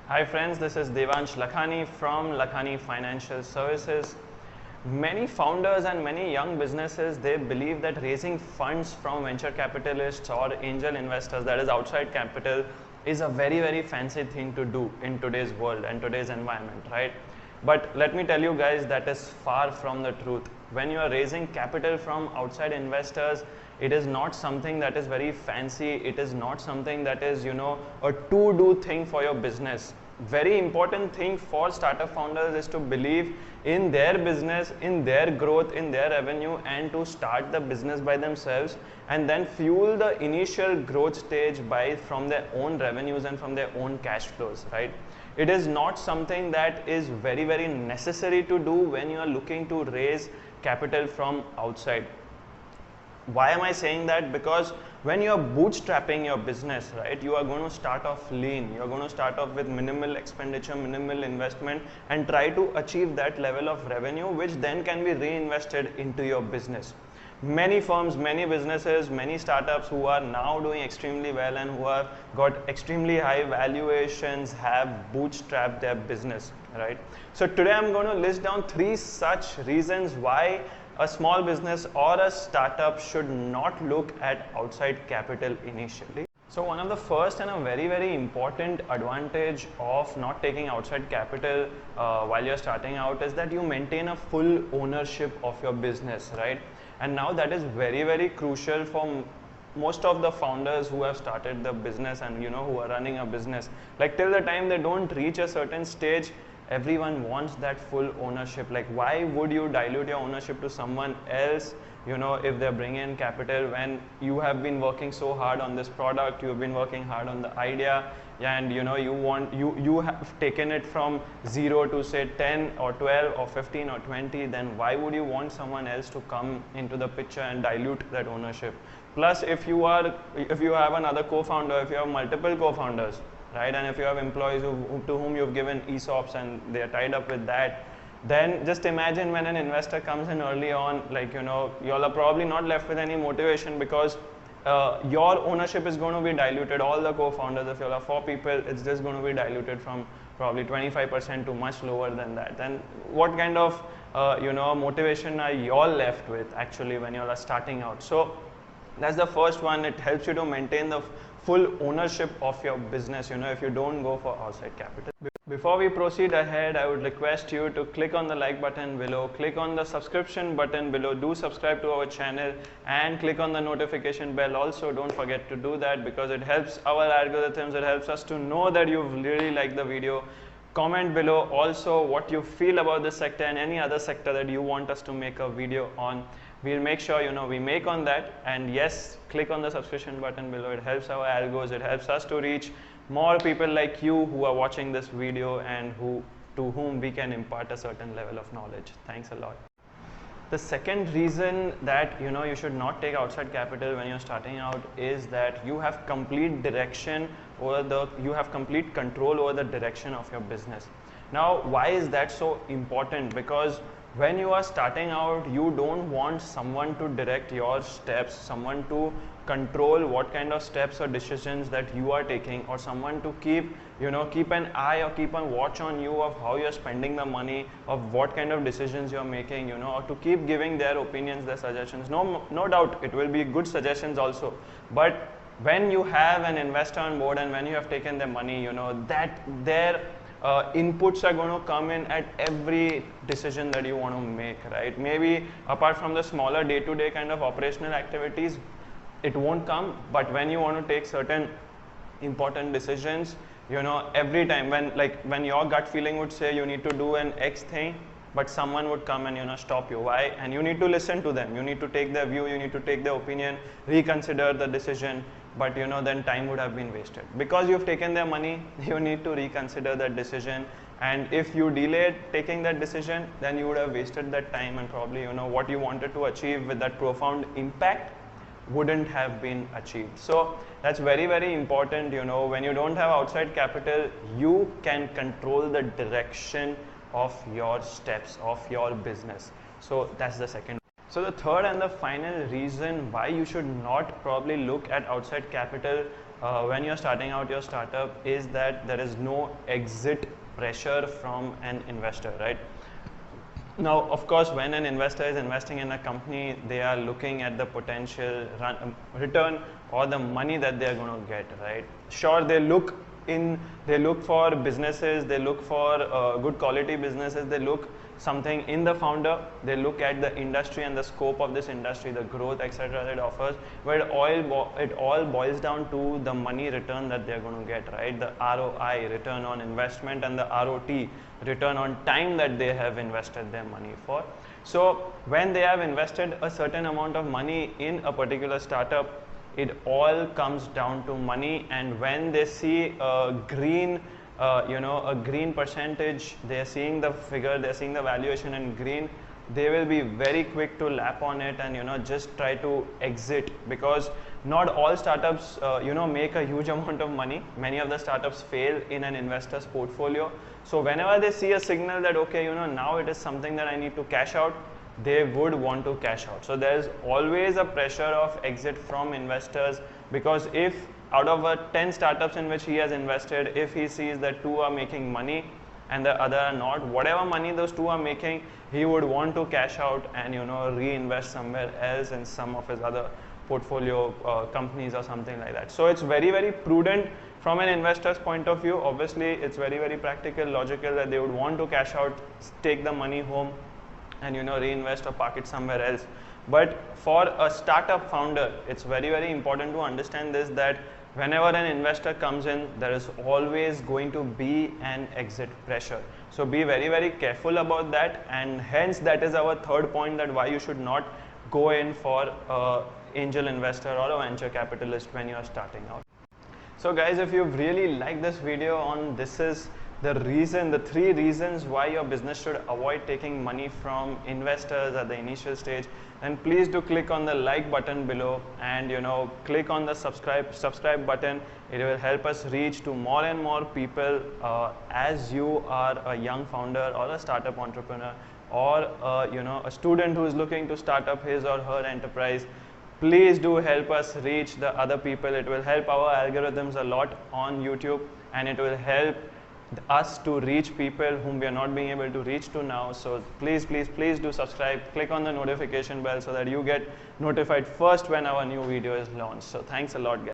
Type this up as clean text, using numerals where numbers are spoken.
Hi friends, this is Devansh Lakhani from Lakhani Financial Services. Many founders and many young businesses, they believe that raising funds from venture capitalists or angel investors, that is outside capital, is a very fancy thing to do in today's world and today's environment, right? But let me tell you guys, that is far from the truth. When you are raising capital from outside investors, it is not something that is very fancy. It is not something that is, a to-do thing for your business. Very important thing for startup founders is to believe in their business, in their growth, in their revenue, and to start the business by themselves and then fuel the initial growth stage from their own revenues and from their own cash flows, right? It is not something that is very necessary to do when you are looking to raise capital from outside. Why am I saying that? Because when you are bootstrapping your business, right, you are going to start off lean. You are going to start off with minimal expenditure, minimal investment, and try to achieve that level of revenue, which then can be reinvested into your business. Many firms, many businesses, many startups who are now doing extremely well and who have got extremely high valuations have bootstrapped their business, right? So today I'm going to list down 3 such reasons why a small business or a startup should not look at outside capital initially. So one of the first and a very important advantage of not taking outside capital while you're starting out is that you maintain a full ownership of your business, right? And now that is very crucial for most of the founders who have started the business and who are running a business. Like till the time they don't reach a certain stage, everyone wants that full ownership. Like why would you dilute your ownership to someone else, if they're bringing in capital, when you have been working so hard on this product, you have been working hard on the idea, and you have taken it from 0 to say 10 or 12 or 15 or 20, then why would you want someone else to come into the picture and dilute that ownership? Plus, if you have another co-founder, if you have multiple co-founders, right, and if you have employees to whom you've given ESOPs and they are tied up with that, then just imagine when an investor comes in early on, like you all are probably not left with any motivation, because your ownership is going to be diluted. All the co-founders, if you all are 4 people, it's just going to be diluted from probably 25% to much lower than that. Then what kind of motivation are you all left with actually when you all are starting out? So that's the first one. It helps you to maintain the full ownership of your business, if you don't go for outside capital. Before we proceed ahead, I would request you to click on the like button below, click on the subscription button below, do subscribe to our channel, and click on the notification bell also. Don't forget to do that, because it helps our algorithms, it helps us to know that you've really liked the video. Comment below also what you feel about this sector and any other sector that you want us to make a video on. We'll make sure we make on that. And yes, click on the subscription button below. It helps our algos, it helps us to reach more people like you who are watching this video and to whom we can impart a certain level of knowledge. Thanks a lot. The second reason that you should not take outside capital when you're starting out is that you have complete direction you have complete control over the direction of your business. Now, why is that so important? Because when you are starting out, you don't want someone to direct your steps, someone to control what kind of steps or decisions that you are taking, or someone to keep an eye or keep a watch on you of how you're spending the money, of what kind of decisions you're making, or to keep giving their opinions, their suggestions. No doubt it will be good suggestions also, but when you have an investor on board and when you have taken their money, that their inputs are going to come in at every decision that you want to make, right? Maybe apart from the smaller day-to-day kind of operational activities, it won't come, but when you want to take certain important decisions, every time when your gut feeling would say you need to do an X thing, but someone would come and stop you. Why? And you need to listen to them, you need to take their view, you need to take their opinion, reconsider the decision, but then time would have been wasted. Because you've taken their money, you need to reconsider that decision, and if you delayed taking that decision, then you would have wasted that time, and probably what you wanted to achieve with that profound impact wouldn't have been achieved. So that's very important. When you don't have outside capital, you can control the direction of your steps of your business. So that's the second. So the third and the final reason why you should not probably look at outside capital when you're starting out your startup is that there is no exit pressure from an investor, right? Now, of course, when an investor is investing in a company, they are looking at the potential return or the money that they are going to get, right? Sure, they look for businesses, they look for good quality businesses, they look something in the founder, they look at the industry and the scope of this industry, the growth, etc. that it offers, but it all boils down to the money return that they're going to get, right? The ROI, return on investment, and the ROT, return on time that they have invested their money for. So when they have invested a certain amount of money in a particular startup, it all comes down to money, and when they see a green a green percentage, they're seeing the figure, they're seeing the valuation in green, they will be very quick to lap on it and just try to exit, because not all startups make a huge amount of money. Many of the startups fail in an investor's portfolio. So whenever they see a signal that okay, now it is something that I need to cash out, they would want to cash out. So there's always a pressure of exit from investors, because if out of 10 startups in which he has invested, if he sees that 2 are making money and the other are not, whatever money those 2 are making, he would want to cash out and reinvest somewhere else in some of his other portfolio companies or something like that. So it's very, very prudent from an investor's point of view. Obviously, it's very, very practical, logical that they would want to cash out, take the money home and reinvest or park it somewhere else. But for a startup founder, it's very, very important to understand this, that whenever an investor comes in, there is always going to be an exit pressure. So be very, very careful about that, and hence that is our third point, that why you should not go in for an angel investor or a venture capitalist when you are starting out. So guys, if you've really liked this video on this is the 3 reasons why your business should avoid taking money from investors at the initial stage, then please do click on the like button below and click on the subscribe button. It will help us reach to more and more people as you are a young founder or a startup entrepreneur or a student who is looking to start up his or her enterprise. Please do help us reach the other people. It will help our algorithms a lot on YouTube, and it will help us to reach people whom we are not being able to reach to now. So please do subscribe, click on the notification bell so that you get notified first when our new video is launched. So thanks a lot, guys.